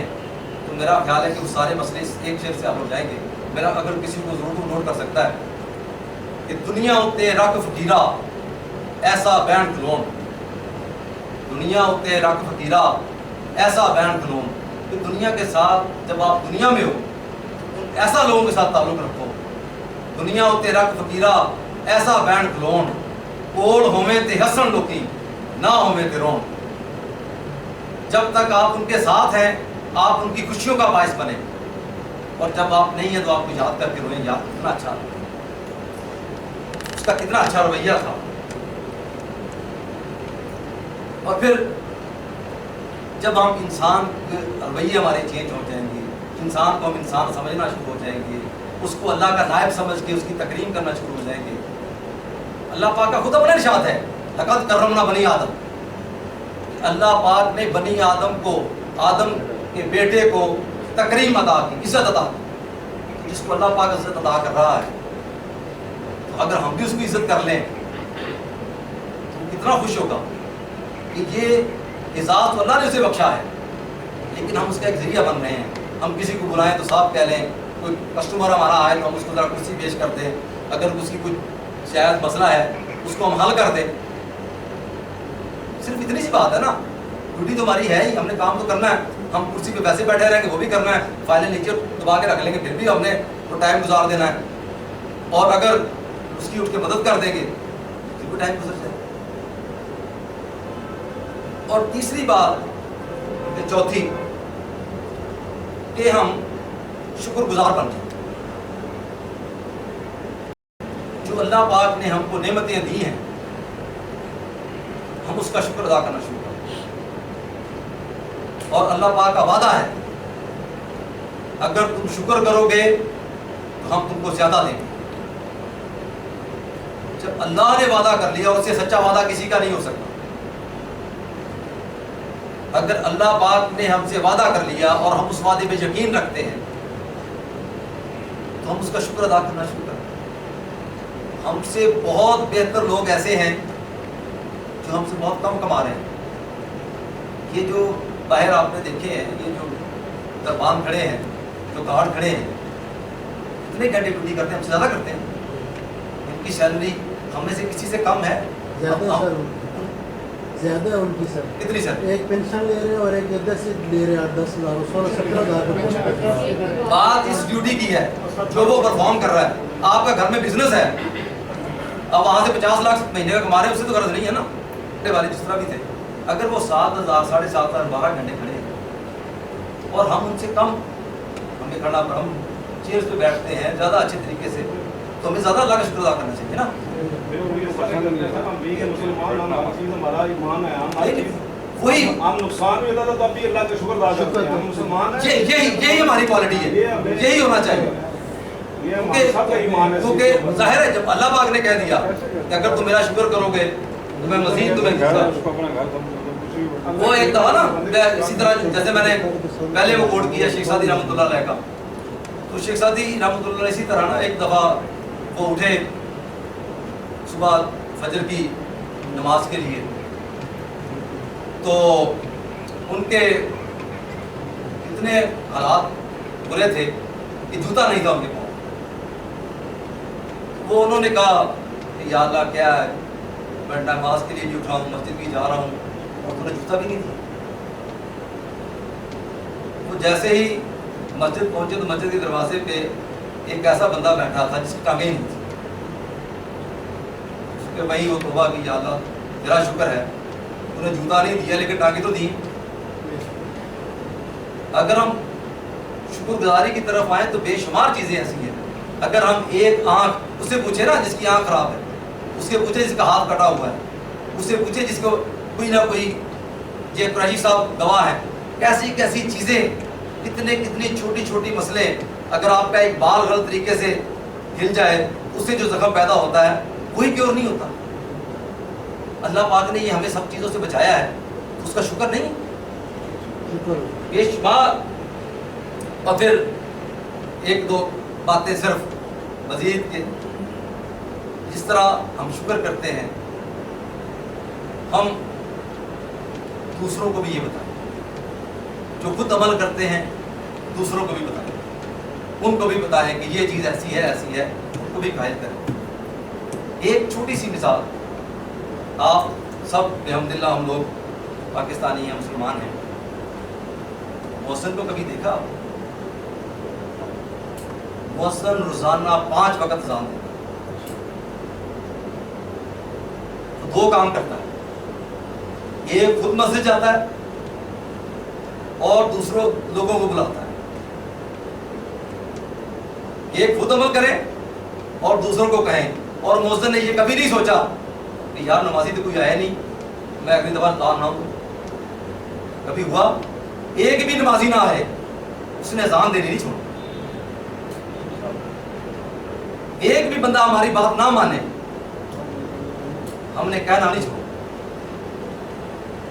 تو میرا خیال ہے کہ وہ سارے مسئلے اس ایک شعر سے حل ہو جائیں گے۔ میرا اگر کسی کو ضرور نوٹ کر سکتا ہے کہ دنیا اتے رکھ فقیرہ ایسا بین کلون، دنیا اتے رکھ فقیرہ ایسا بین کلون، کہ دنیا کے ساتھ جب آپ دنیا میں ہو تو ایسا لوگوں کے ساتھ تعلق رکھو۔ دنیا اتے رکھ فقیرہ ایسا بین کلون، کول ہوویں تے ہسن لوکی نہ ہوویں تے رون۔ جب تک آپ ان کے ساتھ ہیں آپ ان کی خوشیوں کا باعث بنے، اور جب آپ نہیں ہیں تو آپ کو یاد کر کے روئیں، یاد کتنا اچھا، اس کا کتنا اچھا رویہ تھا۔ اور پھر جب ہم انسان کے رویے ہمارے چینج ہو جائیں گے، انسان کو ہم انسان سمجھنا شروع ہو جائیں گے، اس کو اللہ کا نائب سمجھ کے اس کی تکریم کرنا شروع ہو جائیں گے۔ اللہ پاک کا خود اپنا ارشاد ہے، لقد کرمنا بنی آدم، اللہ پاک نے بنی آدم کو، آدم کے بیٹے کو تکریم عطا کی، عزت عطا کی۔ جس کو اللہ پاک عزت عطا کر رہا ہے تو اگر ہم بھی اس کو عزت کر لیں تو کتنا خوش ہوگا کہ یہ اعزاز تو اللہ نے اسے بخشا ہے، لیکن ہم اس کا ایک ذریعہ بن رہے ہیں۔ ہم کسی کو بلائیں تو صاف کہہ لیں، کوئی کسٹمر ہمارا آئے تو ہم اس کو ذرا کرسی پیش کر دیں، اگر اس کی کوئی شاید مسئلہ ہے اس کو ہم حل کر دیں، صرف اتنی سی بات ہے نا۔ ڈیوٹی تو ہماری ہے ہی، ہم نے کام تو کرنا ہے، ہم کرسی پہ ویسے بیٹھے رہیں گے وہ بھی کرنا ہے، فائلیں نیچے دبا کے رکھ لیں گے پھر بھی ہم نے تو ٹائم گزار دینا ہے، اور اگر اس کی اٹھ کے مدد کر دیں گے پھر بھی ٹائم گزر جائے۔ اور تیسری بات، چوتھی، کہ ہم شکر گزار بن جائیں۔ جو اللہ پاک نے ہم کو نعمتیں دی ہیں ہم اس کا شکر ادا کرنا شروع کریں، اور اللہ پاک کا وعدہ ہے اگر تم شکر کرو گے تو ہم تم کو زیادہ دیں گے۔ جب اللہ نے وعدہ کر لیا، اس سے سچا وعدہ کسی کا نہیں ہو سکتا۔ اگر اللہ پاک نے ہم سے وعدہ کر لیا اور ہم اس وعدے پہ یقین رکھتے ہیں تو ہم اس کا شکر ادا کرنا شروع کریں۔ ہم سے بہت بہتر لوگ ایسے ہیں جو ہم سے بہت کم کما رہے ہیں۔ یہ جو باہر آپ نے دیکھے ہیں، یہ جو دربان کھڑے ہیں، جو گارڈ کھڑے ہیں، کتنے گھنٹے ڈیوٹی کرتے ہیں، ہم سے زیادہ کرتے ہیں۔ ان کی سیلری ہم میں سے کسی سے کم ہے؟ زیادہ ہے ان کی سر۔ کتنی سر؟ ایک پینشن لے رہے ہیں اور ایک عدت سے لے رہے ہیں 10 لاکھ 16-17 بات اس ڈیوٹی کی ہے جو وہ پرفارم کر رہا ہے۔ آپ کا گھر میں بزنس ہے، اب وہاں سے 50 لاکھ مہینے کا کما رہے ہیں، اس سے تو غرض نہیں ہے نا۔ چھوٹے والے جس طرح بھی تھے، اگر وہ 7,000 7,500 12 گھنٹے کھڑے ہیں اور ہم ان سے کم، ہمیں کھڑا پر ہم چیئرز پہ بیٹھتے ہیں زیادہ اچھے طریقے سے، تو ہمیں زیادہ اللہ کا شکر ادا کرنا چاہیے نا۔ وہی ہم نقصان بھی ہوتا تھا تب بھی اللہ کا شکر ادا کرتے ہیں، ہم مسلمان ہیں۔ یہی ہماری کوالٹی ہے، یہی ہونا چاہیے۔ یہ ہمارا سب کا ایمان ہے۔ کیونکہ ظاہر ہے جب اللہ پاک نے کہہ دیا کہ اگر تم میرا شکر کرو گے تو میں مزید تمہیں دوں گا۔ وہ ایک دفعہ نا اسی طرح جیسے میں نے پہلے وہ کوٹ کیا شیخ سعدی رحمۃ اللہ علیہ کا، تو شیخ سعدی رحمۃ اللہ علیہ اسی طرح نا ایک دفعہ وہ اٹھے صبح فجر کی نماز کے لیے، تو ان کے اتنے حالات برے تھے کہ جوتا نہیں تھا ان کے پاؤں۔ وہ انہوں نے کہا کہ یا اللہ کیا ہے، میں نماز کے لیے بھی اٹھا ہوں، مسجد بھی جا رہا ہوں اور تمہیں جوتا بھی نہیں تھا۔ وہ جیسے ہی مسجد پہنچے تو مسجد کے دروازے پہ ایک ایسا بندہ بیٹھا تھا جس کی ٹانگیں نہیں تھی، کہ وہیں وہ توبہ کی، یا اللہ تیرا شکر ہے انہیں جوتا نہیں دیا لیکن ٹانگیں تو دی۔ اگر ہم شکر گزاری کی طرف آئیں تو بے شمار چیزیں ایسی ہیں۔ اگر ہم ایک آنکھ، اس سے پوچھے نا جس کی آنکھ خراب ہے، اس سے پوچھے جس کا ہاتھ کٹا ہوا ہے، اس سے پوچھے جس کو کوئی نہ کوئی، یہ قریشی صاحب گواہ ہے، کیسی کیسی چیزیں، کتنی چھوٹی چھوٹی مسئلے، اگر آپ کا ایک بال غلط طریقے سے ہل جائے اس سے جو زخم پیدا ہوتا ہے وہی کیور نہیں ہوتا۔ اللہ پاک نے یہ ہمیں سب چیزوں سے بچایا ہے، تو اس کا شکر نہیں؟ شکر بے شمار۔ اور پھر ایک دو باتیں صرف مزید کے، جس طرح ہم شکر کرتے ہیں ہم دوسروں کو بھی یہ بتائیں، جو خود عمل کرتے ہیں دوسروں کو بھی بتائیں، ان کو بھی بتائیں کہ یہ چیز ایسی ہے ان کو بھی قائل کریں۔ ایک چھوٹی سی مثال، آپ سب الحمدللہ ہم لوگ پاکستانی ہیں، مسلمان ہیں، محسن کو کبھی دیکھا؟ محسن روزانہ 5 وقت اذان دیتا ہے، دو کام کرتا ہے، ایک خود مسجد جاتا ہے اور دوسروں لوگوں کو بلاتا ہے۔ ایک خود عمل کرے اور دوسروں کو کہیں۔ اور محسن نے یہ کبھی نہیں سوچا کہ یار نمازی تو کوئی آیا نہیں، میں اگلی دفعہ لا نہ ہوں۔ کبھی ہوا ایک بھی نمازی نہ آئے اس نے اذان دینی نہیں چھوڑی، ایک بھی بندہ ہماری بات نہ مانے ہم نے کہنا نہیں چھوڑا۔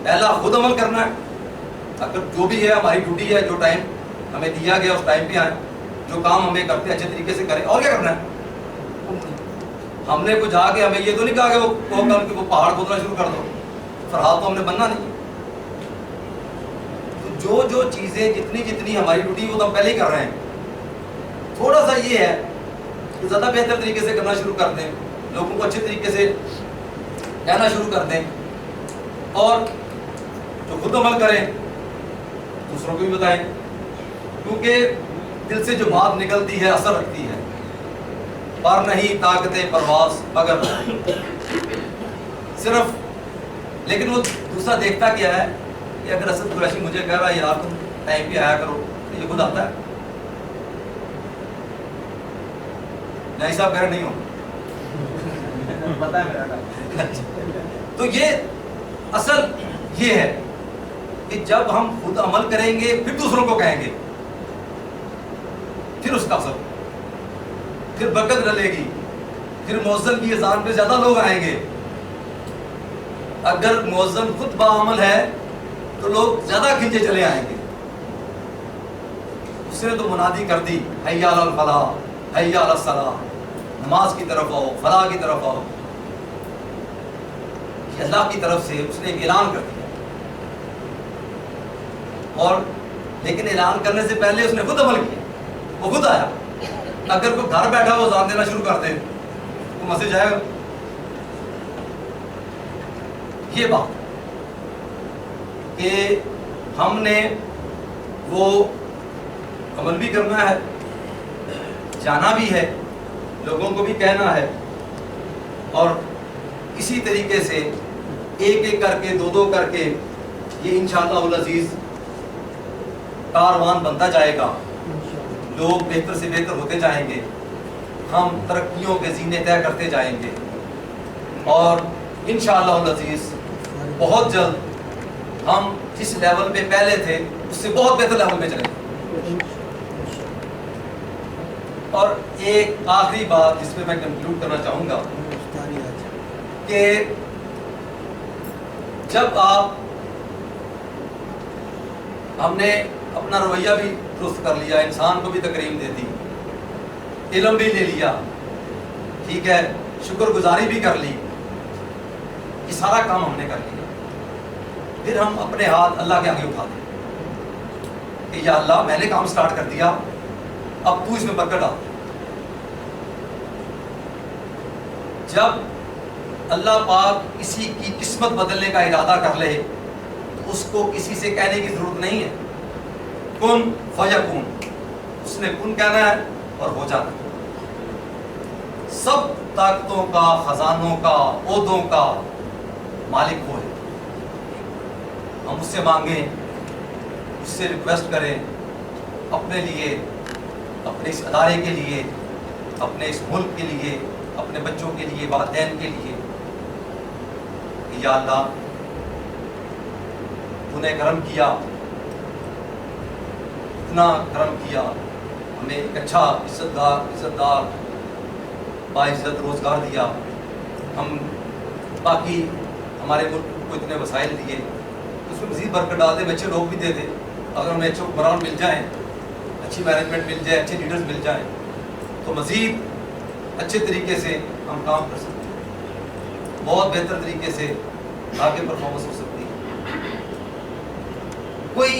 پہلا خود عمل کرنا ہے، اگر جو بھی ہے ہماری ڈیوٹی ہے، جو ٹائم ہمیں دیا گیا اس ٹائم پہ آئیں، جو کام ہمیں کرتے ہیں اچھے طریقے سے کریں، اور کیا کرنا ہے؟ ہم نے کچھ آ کے ہمیں یہ تو نہیں کہا کہ وہ پہاڑ کھودنا شروع کر دو، فرحال تو ہم نے بننا نہیں۔ تو جو چیزیں جتنی ہماری ڈیوٹی وہ تو ہم پہلے ہی کر رہے ہیں، تھوڑا سا یہ ہے کہ زیادہ بہتر طریقے سے کرنا شروع کر دیں، لوگوں کو اچھے طریقے سے کہنا شروع کر دیں، اور جو خود عمل کریں دوسروں کو بھی بتائیں، کیونکہ دل سے جو بات نکلتی ہے اثر رکھتی ہے۔ پر نہیں طاقت پرواز مگر صرف، لیکن وہ دوسرا دیکھتا کیا ہے کہ اگر اسد قریشی مجھے کہہ رہا ہے یار تم ٹائم پہ آیا کرو، تو یہ خود آتا ہے؟ نہیں صاحب کہہ رہے نہیں ہو، پتہ ہے میرا کام۔ تو یہ اصل یہ ہے کہ جب ہم خود عمل کریں گے پھر دوسروں کو کہیں گے، پھر اس کا اثر، پھر برکت ڈلے گی، پھر مؤذن کی اذان پہ زیادہ لوگ آئیں گے۔ اگر مؤذن خود باعمل ہے تو لوگ زیادہ کھنچے چلے آئیں گے۔ اس نے تو منادی کر دی، حی علی الفلاح، حی علی الصلاح، نماز کی طرف آؤ، فلاح کی طرف آؤ، کہ اللہ کی طرف سے اس نے ایک اعلان کر دیا۔ اور لیکن اعلان کرنے سے پہلے اس نے خود عمل کیا، وہ خود آیا۔ اگر کوئی گھر بیٹھا وہ اذان دینا شروع کر دے تو مسجد جائے گا؟ یہ بات کہ ہم نے وہ عمل بھی کرنا ہے، جانا بھی ہے، لوگوں کو بھی کہنا ہے، اور اسی طریقے سے ایک ایک کر کے، دو دو کر کے یہ انشاءاللہ العزیز کاروان بنتا جائے گا، لوگ بہتر سے بہتر ہوتے جائیں گے، ہم ترقیوں کے زینے طے کرتے جائیں گے، اور انشاءاللہ العزیز بہت جلد ہم جس لیول پہ پہلے تھے اس سے بہت بہتر لیول پہ چلیں گے۔ اور ایک آخری بات جس پہ میں کنکلوڈ کرنا چاہوں گا کہ جب ہم نے اپنا رویہ بھی درست کر لیا، انسان کو بھی تکریم دے دی، علم بھی لے لیا، ٹھیک ہے، شکر گزاری بھی کر لی، یہ سارا کام ہم نے کر لیا، پھر ہم اپنے ہاتھ اللہ کے آگے اٹھا دیں کہ یا اللہ میں نے کام سٹارٹ کر دیا، اب تو اس میں برکت ڈال۔ جب اللہ پاک کسی کی قسمت بدلنے کا ارادہ کر لے تو اس کو کسی سے کہنے کی ضرورت نہیں ہے، کن فیکون، اس نے کن کہنا ہے اور ہو جاتا ہے۔ سب طاقتوں کا، خزانوں کا، عہدوں کا مالک وہ ہے۔ ہم اس سے مانگیں، اس سے ریکویسٹ کریں اپنے لیے، اپنے اس ادارے کے لیے، اپنے اس ملک کے لیے، اپنے بچوں کے لیے، والدین کے لیے کہ یا اللہ تو نے کرم کیا، اتنا کرم کیا، ہمیں ایک اچھا عزت دار باعزت روزگار دیا، ہم باقی ہمارے ملک کو اتنے وسائل دیے، اس میں مزید برکت ڈال دے، اچھے لوگ بھی دے دے، اگر ہمیں اچھے حکمران مل جائیں، اچھی مینجمنٹ مل جائے، اچھے لیڈرز مل جائیں تو مزید اچھے طریقے سے ہم کام کر سکتے ہیں، بہت بہتر طریقے سے آگے پرفارمنس ہو سکتی ہے۔ کوئی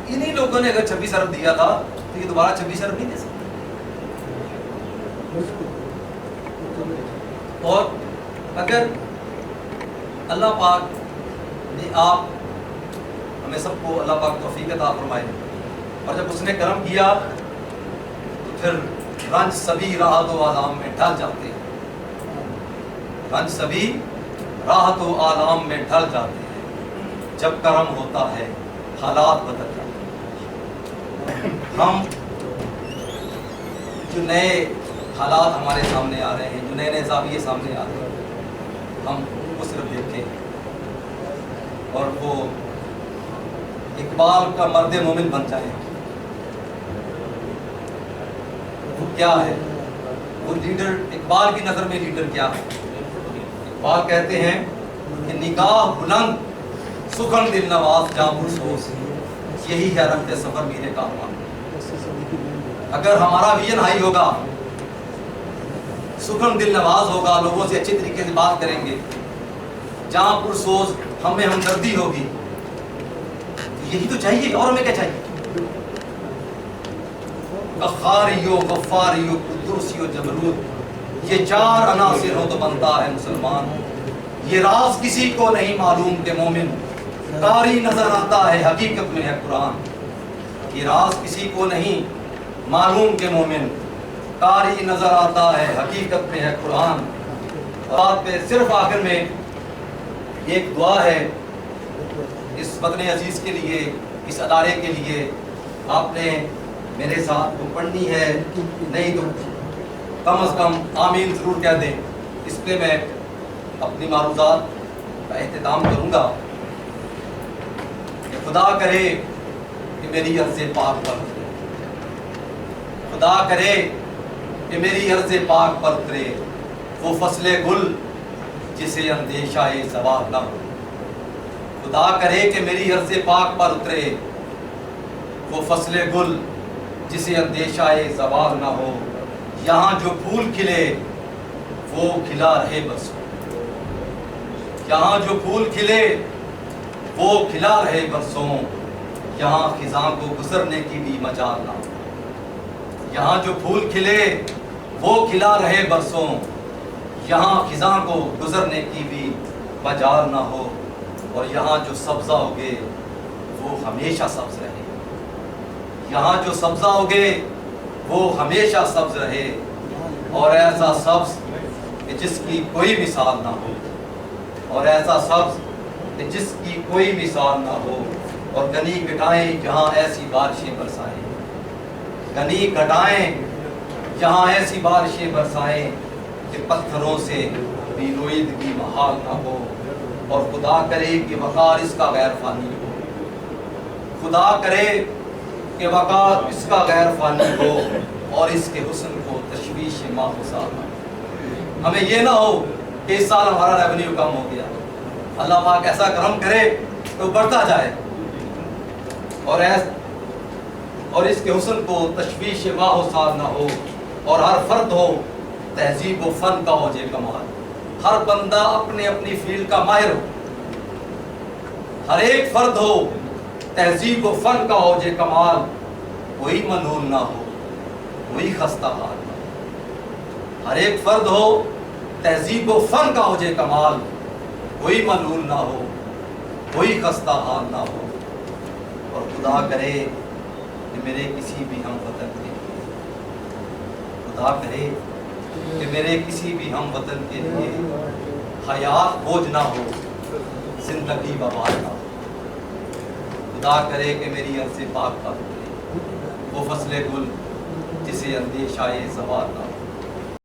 انہی لوگوں نے اگر 26 ارب دیا تھا تو یہ دوبارہ 26 ارب نہیں دے سکتے۔ اور اگر اللہ پاک نے آپ ہمیں سب کو اللہ پاک توفیق عطا فرمائے، اور جب اس نے کرم کیا تو پھر رنج سبھی راحت و آلام میں ڈھل جاتے ہیں، رنج سبھی راحت و آلام میں ڈھل جاتے ہیں، جب کرم ہوتا ہے حالات بدل جاتے ہیں۔ ہم جو نئے حالات ہمارے سامنے آ رہے ہیں، جو نئے زاویے سامنے آ رہے ہیں، ہم وہ صرف دیکھیں اور وہ اقبال کا مرد مومن بن جائیں۔ وہ کیا ہے؟ وہ لیڈر، اقبال کی نظر میں لیڈر کیا ہے؟ اقبال کہتے ہیں کہ نگاہ بلند سخن دل نواز جاں پرسوز، یہی ہے رفت سفر میرے کارواں۔ اگر ہمارا ویژن ہائی ہوگا، سخن دل نواز ہوگا، لوگوں سے اچھے طریقے سے بات کریں گے، جہاں پرسوز ہمیں ہمدردی ہوگی، یہی تو چاہیے، اور ہمیں کیا چاہیے؟ قہاریو، غفاریو، قدوسیو، جبروت، یہ 4 عناصر ہو تو بنتا ہے مسلمان۔ یہ راز کسی کو نہیں معلوم کہ مومن قاری نظر آتا ہے، حقیقت میں ہے قرآن۔ یہ راز کسی کو نہیں معلوم کہ مومن قاری نظر آتا ہے، حقیقت میں ہے قرآن۔ بات پہ صرف آخر میں ایک دعا ہے اس وطن عزیز کے لیے، اس ادارے کے لیے، آپ نے میرے ساتھ وہ پڑھنی ہے، نہیں تو کم از کم آمین ضرور کہہ دیں۔ اس پہ میں اپنی معروضات کا اہتمام کروں گا کہ خدا کرے کہ میری عرض پاک پر اترے، خدا کرے کہ میری عرض پاک پر اترے وہ فصل گل جسے اندیشہ زوال نہ ہو۔ خدا کرے کہ میری عرض پاک پر اترے وہ فصل گل جسے اندیشہ زوال نہ ہو۔ یہاں جو پھول کھلے وہ کھلا رہے برسوں، یہاں جو پھول کھلے وہ کھلا رہے برسوں، یہاں خزاں کو گزرنے کی بھی مجال نہ ہو۔ یہاں جو پھول کھلے وہ کھلا رہے برسوں، یہاں خزاں کو گزرنے کی بھی مجال نہ ہو۔ اور یہاں جو سبزہ اگے وہ ہمیشہ سبز رہے، یہاں جو سبزہ اگے وہ ہمیشہ سبز رہے، اور ایسا سبز کہ جس کی کوئی مثال نہ ہو، اور ایسا سبز کہ جس کی کوئی مثال نہ ہو۔ اور گنی گٹائیں جہاں ایسی بارشیں برسائیں، گنی گٹائیں جہاں ایسی بارشیں برسائیں کہ پتھروں سے بھی رویدگی محال نہ ہو۔ اور خدا کرے کہ وقار اس کا غیر فانی ہو، خدا کرے کہ وقار اس کا غیر فانی ہو، اور اس کے حسن کو تشویش ماحوسا نہ ہو۔ ہمیں یہ نہ ہو کہ اس سال ہمارا ریونیو کم ہو گیا، اللہ پاک ایسا کرم کرے تو بڑھتا جائے، اور اس کے حسن کو تشویش ماحوسا نہ ہو۔ اور ہر فرد ہو تہذیب و فن کا ہو جے کمال، ہر بندہ اپنے اپنی فیلڈ کا ماہر ہو، ہر ایک فرد ہو تہذیب و فن کا ہو جے کمال، کوئی ملول نہ ہو کوئی خستہ حال نہ ہو۔ ہر ایک فرد ہو تہذیب و فن کا ہو جے کمال، کوئی ملول نہ ہو کوئی خستہ حال نہ ہو۔ اور خدا کرے کہ میرے کسی بھی ہم وطن کے خدا کرے کہ میرے کسی بھی ہم وطن کے لیے حیات بوجھ نہ ہو، زندگی ببار نہ ہو۔ خدا کرے کہ میری عرض پاک پر وہ فصل گل جسے اندیشہ زوال نہ ہو۔